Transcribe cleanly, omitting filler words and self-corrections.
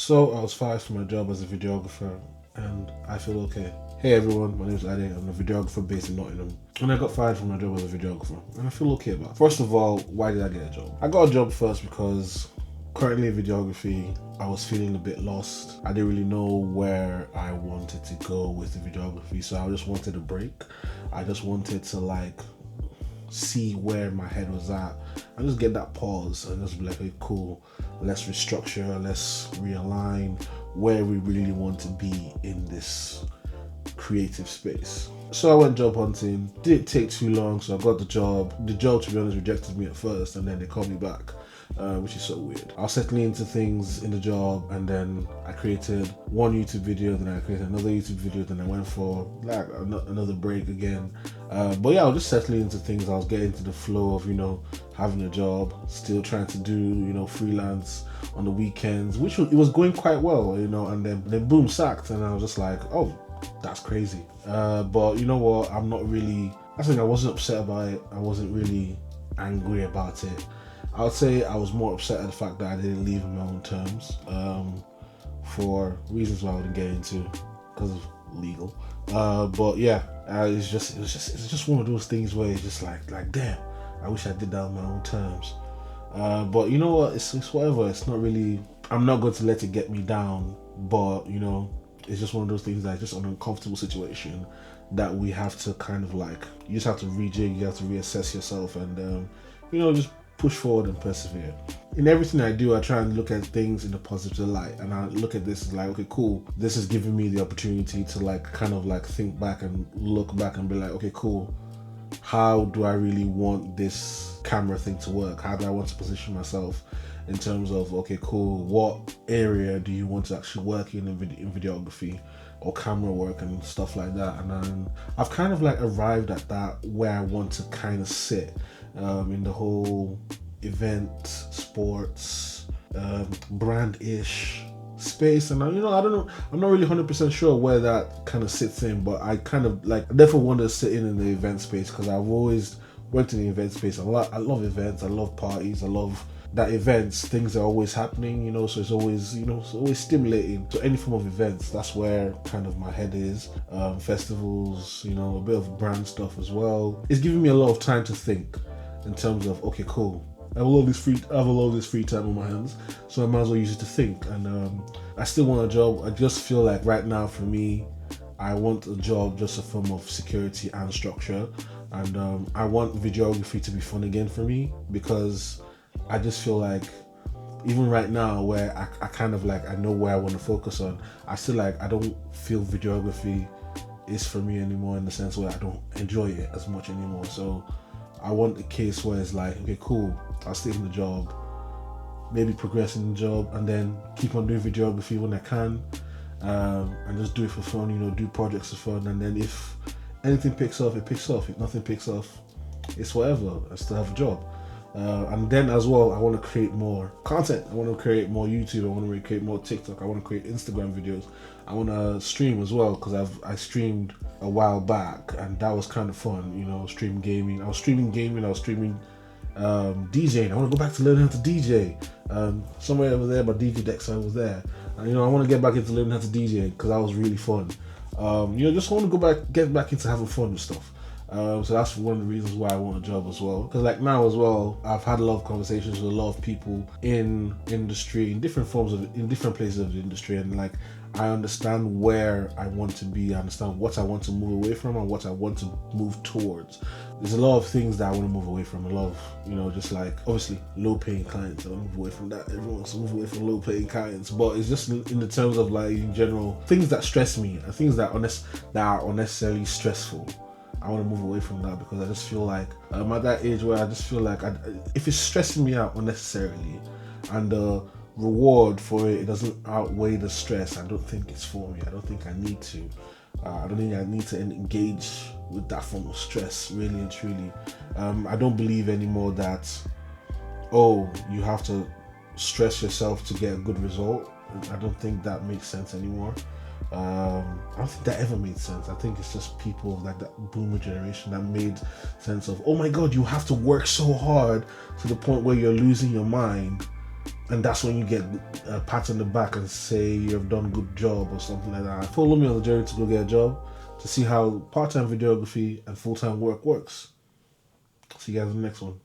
So I was fired from my job as a videographer and I feel okay. Hey everyone, my name is Ade. I'm a videographer based in Nottingham. And I got fired from my job as a videographer and I feel okay about it. First of all, why did I get a job? I got a job first because currently in videography, I was feeling a bit lost. I didn't really know where I wanted to go with the videography, so I just wanted a break. I just wanted to see where my head was at and just get that pause and just be like, hey, cool, let's restructure, let's realign where we really want to be in this creative space. So I went job hunting. Didn't take too long, so I got the job. The job, to be honest, rejected me at first, and then they called me back, which is so weird. I was settling into things in the job, and then I created one YouTube video, then I created another YouTube video, then I went for another break again. But yeah, I was just settling into things. I was getting into the flow of, having a job, still trying to do, freelance on the weekends, which it was going quite well, and then boom, sacked, and I was just like, oh, that's crazy. But you know what? I think I wasn't upset about it. I wasn't really angry about it. I would say I was more upset at the fact that I didn't leave on my own terms, for reasons I wouldn't get into because of legal. But yeah, it's just one of those things where it's just like damn, I wish I did that on my own terms. But you know what? It's whatever. It's not really. I'm not going to let it get me down. But it's just one of those things that's just an uncomfortable situation that we have to you just have to rejig, you have to reassess yourself and, just push forward and persevere. In everything I do, I try and look at things in a positive light, and I look at this as like, okay, cool, this is giving me the opportunity to think back and look back and be like, okay, cool, how do I really want this camera thing to work? How do I want to position myself in terms of, okay, cool, what area do you want to actually work in videography or camera work and stuff like that? And then I've arrived at that where I want to sit in the whole event, sports, brand-ish space. And I don't know, I'm not really 100% sure where that sits in, but I therefore want to sit in the event space because I've always worked in the event space. I love events, I love parties, I love that events, things are always happening, so it's always, it's always stimulating. So any form of events, that's where my head is. Festivals, a bit of brand stuff as well. It's giving me a lot of time to think in terms of, okay, cool, I have a lot of this free time on my hands, so I might as well use it to think. And I still want a job. I just feel like right now for me, I want a job, just a form of security and structure. And I want videography to be fun again for me, because I just feel like even right now where I know where I want to focus on, I still I don't feel videography is for me anymore, in the sense where I don't enjoy it as much anymore. So I want a case where it's like, okay, cool, I'll stay in the job, maybe progress in the job, and then keep on doing videography when I can, and just do it for fun, do projects for fun. And then if anything picks off, it picks off. If nothing picks off, it's whatever. I still have a job. And then as well, I want to create more content. I want to create more YouTube. I want to create more TikTok. I want to create Instagram videos. I want to stream as well, because I streamed a while back, and that was kind of fun. Stream gaming. I was streaming gaming. I was streaming DJing. I want to go back to learning how to DJ. Somewhere over there, my DJ decks was there. And I want to get back into learning how to DJ because that was really fun. Just want to get back into having fun with stuff. So that's one of the reasons why I want a job as well. Because now as well, I've had a lot of conversations with a lot of people in industry, in different places of the industry, and I understand where I want to be. I understand what I want to move away from and what I want to move towards. There's a lot of things that I want to move away from. A lot of, just obviously low-paying clients. I want to move away from that. Everyone wants to move away from low-paying clients. But it's just in the terms of in general, things that stress me, and things that are unnecessarily stressful. I want to move away from that, because I just feel like I'm at that age where I just feel like if it's stressing me out unnecessarily and the reward for it doesn't outweigh the stress, I don't think it's for me. I don't think I need to. I don't think I need to engage with that form of stress, really and truly. I don't believe anymore that, you have to stress yourself to get a good result. I don't think that makes sense anymore. I don't think that ever made sense. I think it's just people like that boomer generation that made sense of, oh my god, you have to work so hard to the point where you're losing your mind And that's when you get a pat on the back and say you've done a good job or something like that. Follow me on the journey to go get a job to see how part-time videography and full-time work works. See you guys in the next one.